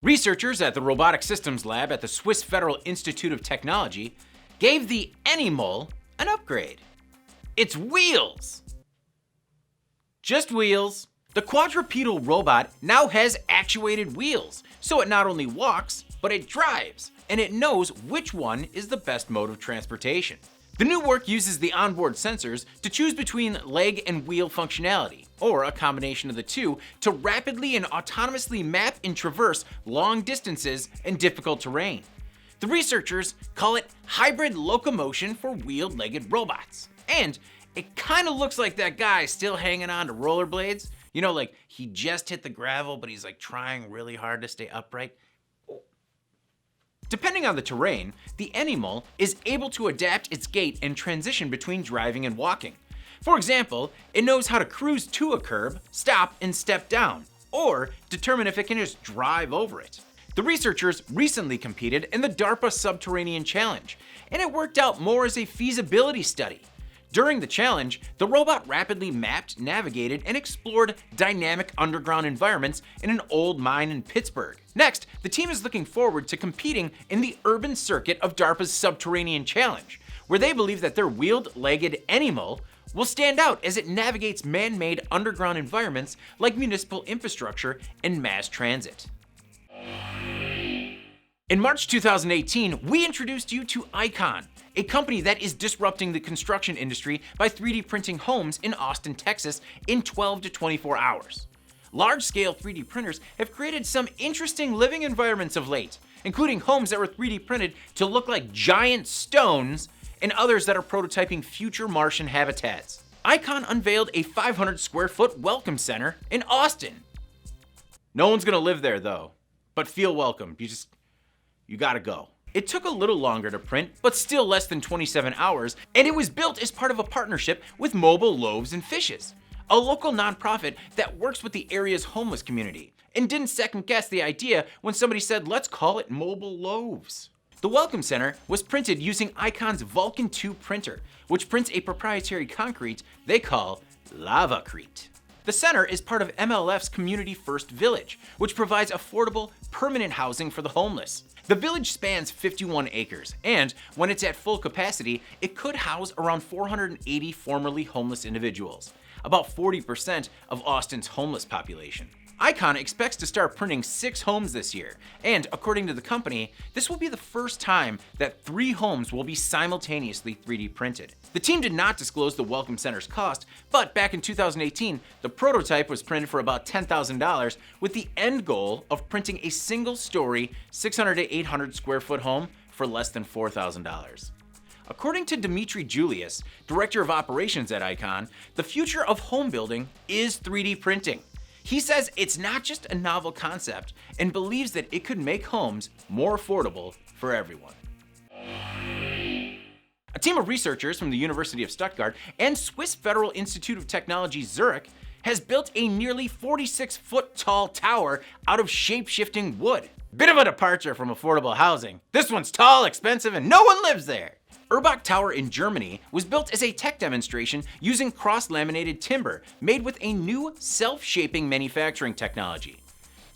Researchers at the Robotic Systems Lab at the Swiss Federal Institute of Technology gave the ANYmal an upgrade. It's wheels! Just wheels. The quadrupedal robot now has actuated wheels, so it not only walks, but it drives, and it knows which one is the best mode of transportation. The new work uses the onboard sensors to choose between leg and wheel functionality, or a combination of the two, to rapidly and autonomously map and traverse long distances and difficult terrain. The researchers call it Hybrid Locomotion for wheel-legged robots. And it kind of looks like that guy still hanging on to rollerblades. You know, like he just hit the gravel, but he's like trying really hard to stay upright. Depending on the terrain, the ANYmal is able to adapt its gait and transition between driving and walking. For example, it knows how to cruise to a curb, stop, and step down, or determine if it can just drive over it. The researchers recently competed in the DARPA Subterranean Challenge, and it worked out more as a feasibility study. During the challenge, the robot rapidly mapped, navigated, and explored dynamic underground environments in an old mine in Pittsburgh. Next, the team is looking forward to competing in the urban circuit of DARPA's Subterranean Challenge, where they believe that their wheeled-legged ANYmal will stand out as it navigates man-made underground environments like municipal infrastructure and mass transit. In March 2018, we introduced you to ANYmal, a company that is disrupting the construction industry by 3D printing homes in Austin, Texas in 12 to 24 hours. Large-scale 3D printers have created some interesting living environments of late, including homes that were 3D printed to look like giant stones and others that are prototyping future Martian habitats. ANYmal unveiled a 500 square foot welcome center in Austin. No one's gonna live there though, but feel welcome. You gotta go. It took a little longer to print, but still less than 27 hours, and it was built as part of a partnership with Mobile Loaves and Fishes, a local nonprofit that works with the area's homeless community, and didn't second guess the idea when somebody said, let's call it Mobile Loaves. The Welcome Center was printed using ANYmal's Vulcan 2 printer, which prints a proprietary concrete they call Lavacrete. The center is part of MLF's Community First Village, which provides affordable, permanent housing for the homeless. The village spans 51 acres, and when it's at full capacity, it could house around 480 formerly homeless individuals, about 40% of Austin's homeless population. ANYmal expects to start printing 6 homes this year, and according to the company, this will be the first time that 3 homes will be simultaneously 3D printed. The team did not disclose the Welcome Center's cost, but back in 2018, the prototype was printed for about $10,000 with the end goal of printing a single-story 600 to 800 square foot home for less than $4,000. According to Dimitri Julius, director of operations at ANYmal, the future of home building is 3D printing. He says it's not just a novel concept and believes that it could make homes more affordable for everyone. A team of researchers from the University of Stuttgart and Swiss Federal Institute of Technology Zurich has built a nearly 46-foot tall tower out of shape-shifting wood. Bit of a departure from affordable housing. This one's tall, expensive, and no one lives there. Urbach Tower in Germany was built as a tech demonstration using cross-laminated timber made with a new self-shaping manufacturing technology.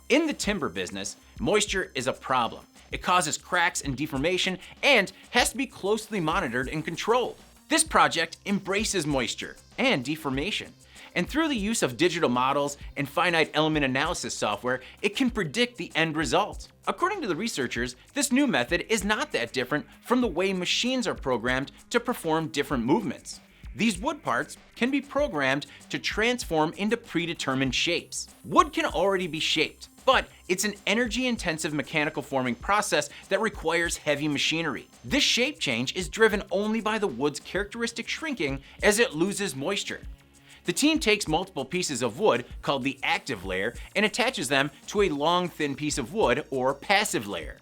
In the timber business, moisture is a problem. It causes cracks and deformation and has to be closely monitored and controlled. This project embraces moisture and deformation, and through the use of digital models and finite element analysis software, it can predict the end result. According to the researchers, this new method is not that different from the way machines are programmed to perform different movements. These wood parts can be programmed to transform into predetermined shapes. Wood can already be shaped, but it's an energy-intensive mechanical forming process that requires heavy machinery. This shape change is driven only by the wood's characteristic shrinking as it loses moisture. The team takes multiple pieces of wood, called the active layer, and attaches them to a long, thin piece of wood, or passive layer.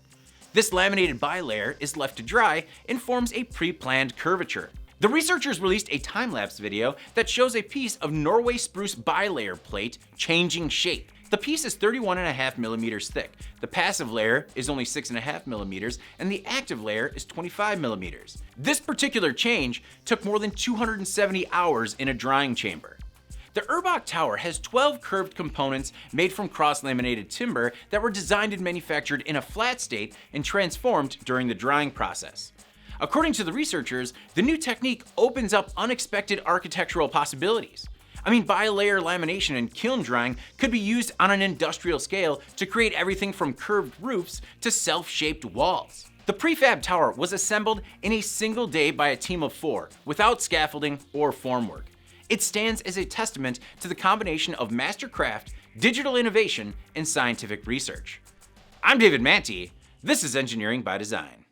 This laminated bilayer is left to dry and forms a pre-planned curvature. The researchers released a time-lapse video that shows a piece of Norway spruce bilayer plate changing shape. The piece is 31.5 millimeters thick. The passive layer is only 6.5 millimeters, and the active layer is 25 millimeters. This particular change took more than 270 hours in a drying chamber. The Urbach Tower has 12 curved components made from cross-laminated timber that were designed and manufactured in a flat state and transformed during the drying process. According to the researchers, the new technique opens up unexpected architectural possibilities. Bilayer lamination and kiln drying could be used on an industrial scale to create everything from curved roofs to self-shaped walls. The prefab tower was assembled in a single day by a team of 4, without scaffolding or formwork. It stands as a testament to the combination of mastercraft, digital innovation, and scientific research. I'm David Manti. This is Engineering by Design.